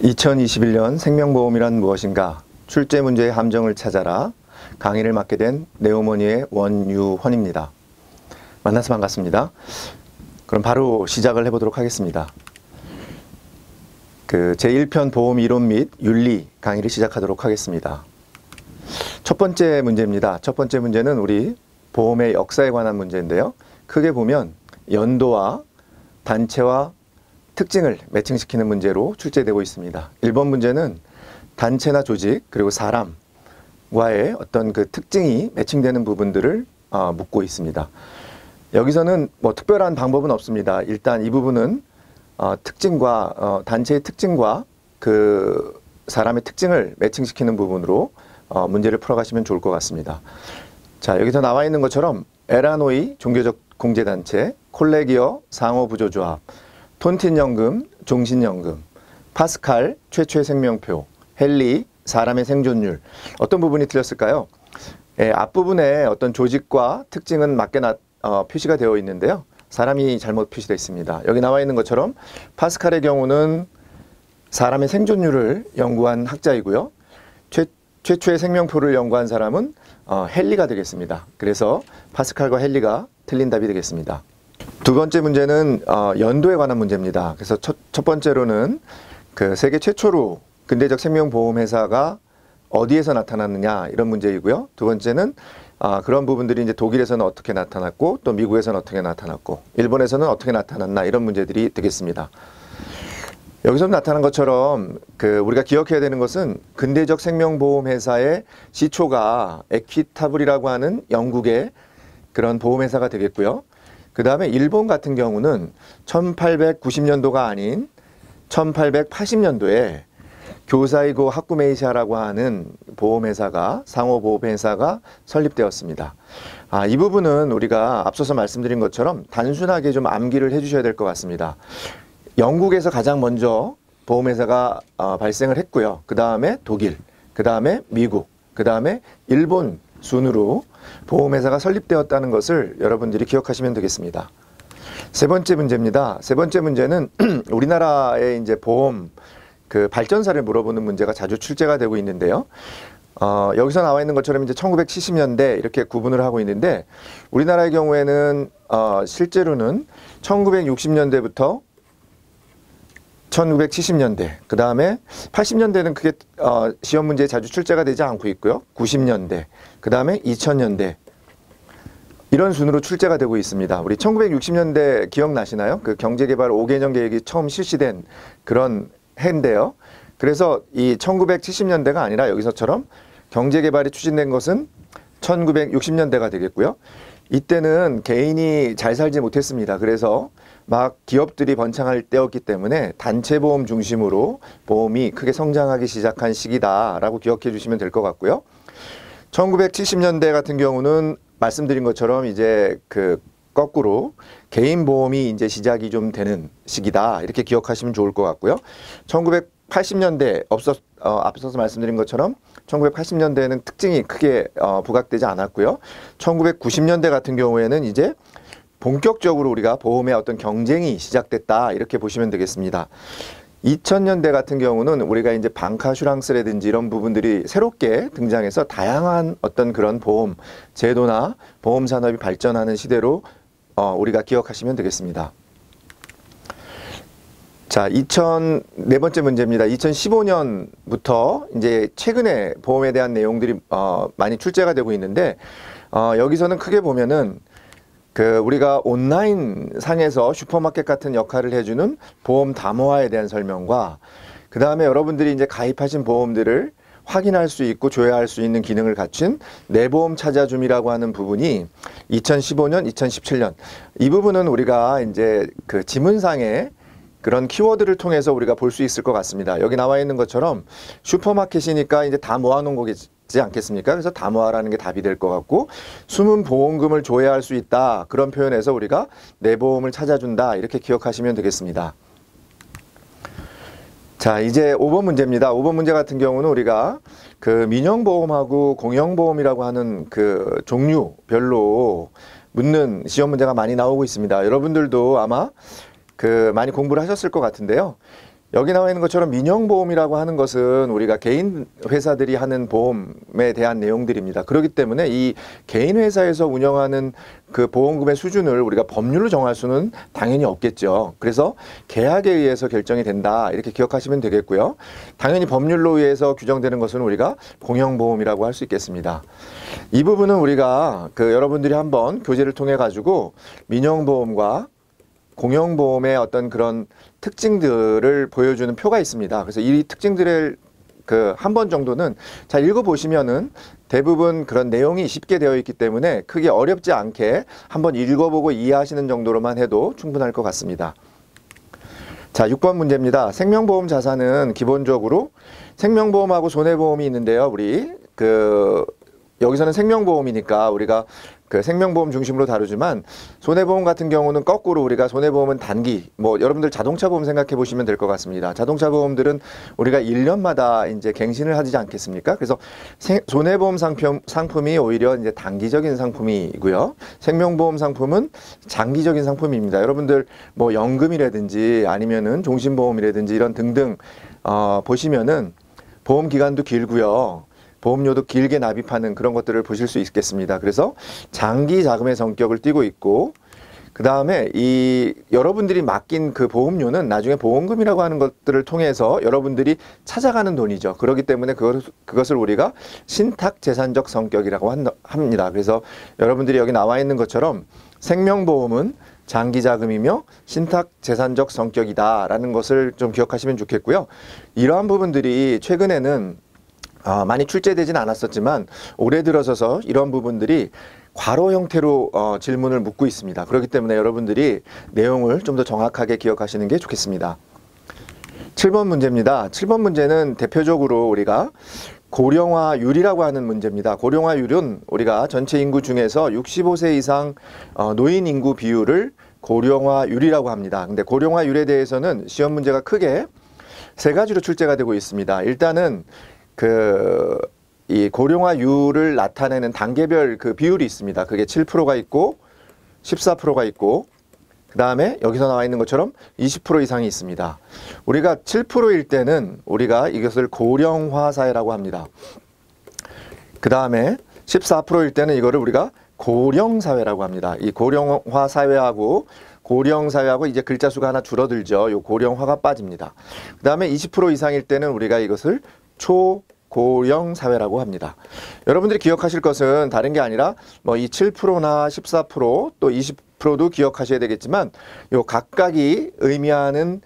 2021년 생명보험이란 무엇인가? 출제 문제의 함정을 찾아라. 강의를 맡게 된 네오머니의 원유헌입니다. 만나서 반갑습니다. 그럼 바로 시작을 해보도록 하겠습니다. 제1편 보험 이론 및 윤리 강의를 시작하도록 하겠습니다. 첫 번째 문제입니다. 첫 번째 문제는 우리 보험의 역사에 관한 문제인데요. 크게 보면 연도와 단체와 특징을 매칭시키는 문제로 출제되고 있습니다. 1번 문제는 단체나 조직 그리고 사람과의 어떤 그 특징이 매칭되는 부분들을 묻고 있습니다. 여기서는 뭐 특별한 방법은 없습니다. 일단 이 부분은 특징과 단체의 특징과 그 사람의 특징을 매칭시키는 부분으로 문제를 풀어가시면 좋을 것 같습니다. 자, 여기서 나와 있는 것처럼 에라노이 종교적 공제단체, 콜레기어 상호부조조합, 톤틴연금, 종신연금, 파스칼 최초의 생명표, 헨리 사람의 생존율. 어떤 부분이 틀렸을까요? 앞부분에 어떤 조직과 특징은 맞게 표시가 되어 있는데요. 사람이 잘못 표시되어 있습니다. 여기 나와 있는 것처럼 파스칼의 경우는 사람의 생존율을 연구한 학자이고요. 최초의 생명표를 연구한 사람은 헨리가 되겠습니다. 그래서 파스칼과 헨리가 틀린 답이 되겠습니다. 두 번째 문제는 연도에 관한 문제입니다. 그래서 첫 번째로는 그 세계 최초로 근대적 생명보험회사가 어디에서 나타났느냐 이런 문제이고요. 두 번째는 그런 부분들이 이제 독일에서는 어떻게 나타났고 또 미국에서는 어떻게 나타났고 일본에서는 어떻게 나타났나 이런 문제들이 되겠습니다. 여기서 나타난 것처럼 우리가 기억해야 되는 것은 근대적 생명보험회사의 시초가 에퀴타블이라고 하는 영국의 그런 보험회사가 되겠고요. 그 다음에 일본 같은 경우는 1890년도가 아닌 1880년도에 교사이고 하쿠메이샤라고 하는 보험회사가 상호보험회사가 설립되었습니다. 이 부분은 우리가 앞서서 말씀드린 것처럼 단순하게 좀 암기를 해주셔야 될 것 같습니다. 영국에서 가장 먼저 보험회사가 발생을 했고요. 그 다음에 독일, 그 다음에 미국, 그 다음에 일본 순으로 보험회사가 설립되었다는 것을 여러분들이 기억하시면 되겠습니다. 세 번째 문제입니다. 세 번째 문제는 우리나라의 이제 보험 발전사를 물어보는 문제가 자주 출제가 되고 있는데요. 여기서 나와 있는 것처럼 이제 1970년대 이렇게 구분을 하고 있는데 우리나라의 경우에는 실제로는 1960년대부터 1970년대, 그 다음에 80년대는 크게 시험 문제에 자주 출제가 되지 않고 있고요. 90년대, 그 다음에 2000년대 이런 순으로 출제가 되고 있습니다. 우리 1960년대 기억나시나요? 그 경제개발 5개년 계획이 처음 실시된 그런 해인데요. 그래서 이 1970년대가 아니라 여기서처럼 경제개발이 추진된 것은 1960년대가 되겠고요. 이때는 개인이 잘 살지 못했습니다. 그래서 막 기업들이 번창할 때였기 때문에 단체보험 중심으로 보험이 크게 성장하기 시작한 시기다라고 기억해 주시면 될 것 같고요. 1970년대 같은 경우는 말씀드린 것처럼 이제 거꾸로 개인 보험이 이제 시작이 좀 되는 시기다 이렇게 기억하시면 좋을 것 같고요. 1980년대 앞서서 말씀드린 것처럼 1980년대에는 특징이 크게 부각되지 않았고요. 1990년대 같은 경우에는 이제 본격적으로 우리가 보험의 어떤 경쟁이 시작됐다 이렇게 보시면 되겠습니다. 2000년대 같은 경우는 우리가 이제 방카슈랑스라든지 이런 부분들이 새롭게 등장해서 다양한 어떤 그런 보험 제도나 보험 산업이 발전하는 시대로 우리가 기억하시면 되겠습니다. 자, 네 번째 문제입니다. 2015년부터 이제 최근에 보험에 대한 내용들이 많이 출제가 되고 있는데 여기서는 크게 보면은 우리가 온라인 상에서 슈퍼마켓 같은 역할을 해주는 보험 담화에 대한 설명과 그 다음에 여러분들이 이제 가입하신 보험들을 확인할 수 있고 조회할 수 있는 기능을 갖춘 내보험 찾아줌이라고 하는 부분이 2015년, 2017년 이 부분은 우리가 이제 지문상에 그런 키워드를 통해서 우리가 볼 수 있을 것 같습니다. 여기 나와 있는 것처럼 슈퍼마켓이니까 이제 다 모아놓은 거겠지 않겠습니까? 그래서 다 모아라는 게 답이 될 것 같고 숨은 보험금을 조회할 수 있다. 그런 표현에서 우리가 내보험을 찾아준다. 이렇게 기억하시면 되겠습니다. 자, 이제 5번 문제입니다. 5번 문제 같은 경우는 우리가 민영보험하고 공영보험이라고 하는 종류별로 묻는 시험 문제가 많이 나오고 있습니다. 여러분들도 아마 많이 공부를 하셨을 것 같은데요. 여기 나와 있는 것처럼 민영보험이라고 하는 것은 우리가 개인 회사들이 하는 보험에 대한 내용들입니다. 그렇기 때문에 이 개인 회사에서 운영하는 그 보험금의 수준을 우리가 법률로 정할 수는 당연히 없겠죠. 그래서 계약에 의해서 결정이 된다, 이렇게 기억하시면 되겠고요. 당연히 법률로 의해서 규정되는 것은 우리가 공영보험이라고 할 수 있겠습니다. 이 부분은 우리가 여러분들이 한번 교재를 통해 가지고 민영보험과 공영보험의 어떤 그런 특징들을 보여주는 표가 있습니다. 그래서 이 특징들을 한 번 정도는 잘 읽어보시면은 대부분 그런 내용이 쉽게 되어 있기 때문에 크게 어렵지 않게 한번 읽어보고 이해하시는 정도로만 해도 충분할 것 같습니다. 자, 6번 문제입니다. 생명보험 자산은 기본적으로 생명보험하고 손해보험이 있는데요. 우리 여기서는 생명보험이니까 우리가 생명보험 중심으로 다루지만 손해보험 같은 경우는 거꾸로 우리가 손해보험은 단기, 여러분들 자동차보험 생각해 보시면 될 것 같습니다. 자동차보험들은 우리가 1년마다 이제 갱신을 하지 않겠습니까? 그래서 손해보험 상품이 오히려 이제 단기적인 상품이고요. 생명보험 상품은 장기적인 상품입니다. 여러분들 연금이라든지 아니면은 종신보험이라든지 이런 등등 보시면은 보험 기간도 길고요. 보험료도 길게 납입하는 그런 것들을 보실 수 있겠습니다. 그래서 장기 자금의 성격을 띠고 있고, 그 다음에 여러분들이 맡긴 그 보험료는 나중에 보험금이라고 하는 것들을 통해서 여러분들이 찾아가는 돈이죠. 그렇기 때문에 그것을 우리가 신탁재산적 성격이라고 합니다. 그래서 여러분들이 여기 나와 있는 것처럼 생명보험은 장기 자금이며 신탁재산적 성격이다라는 것을 좀 기억하시면 좋겠고요. 이러한 부분들이 최근에는 많이 출제되진 않았었지만 올해 들어서서 이런 부분들이 괄호 형태로 질문을 묻고 있습니다. 그렇기 때문에 여러분들이 내용을 좀 더 정확하게 기억하시는 게 좋겠습니다. 7번 문제입니다. 7번 문제는 대표적으로 우리가 고령화율이라고 하는 문제입니다. 고령화율은 우리가 전체 인구 중에서 65세 이상 노인 인구 비율을 고령화율이라고 합니다. 근데 고령화율에 대해서는 시험 문제가 크게 세 가지로 출제가 되고 있습니다. 일단은 이 고령화율을 나타내는 단계별 비율이 있습니다. 그게 7%가 있고 14%가 있고, 그 다음에 여기서 나와 있는 것처럼 20% 이상이 있습니다. 우리가 7%일 때는 우리가 이것을 고령화 사회라고 합니다. 그 다음에 14%일 때는 이거를 우리가 고령 사회라고 합니다. 이 고령화 사회하고 고령 사회하고 이제 글자 수가 하나 줄어들죠. 요 고령화가 빠집니다. 그 다음에 20% 이상일 때는 우리가 이것을 초고령 사회라고 합니다. 여러분들이 기억하실 것은 다른 게 아니라 이 7%나 14% 또 20%도 기억하셔야 되겠지만 요 각각이 의미하는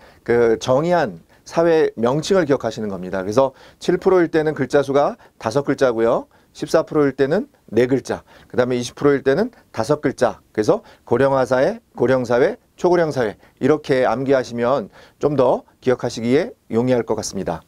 정의한 사회 명칭을 기억하시는 겁니다. 그래서 7%일 때는 글자 수가 5글자고요. 14%일 때는 4글자, 그 다음에 20%일 때는 5글자. 그래서 고령화 사회, 고령사회, 초고령 사회 이렇게 암기하시면 좀 더 기억하시기에 용이할 것 같습니다.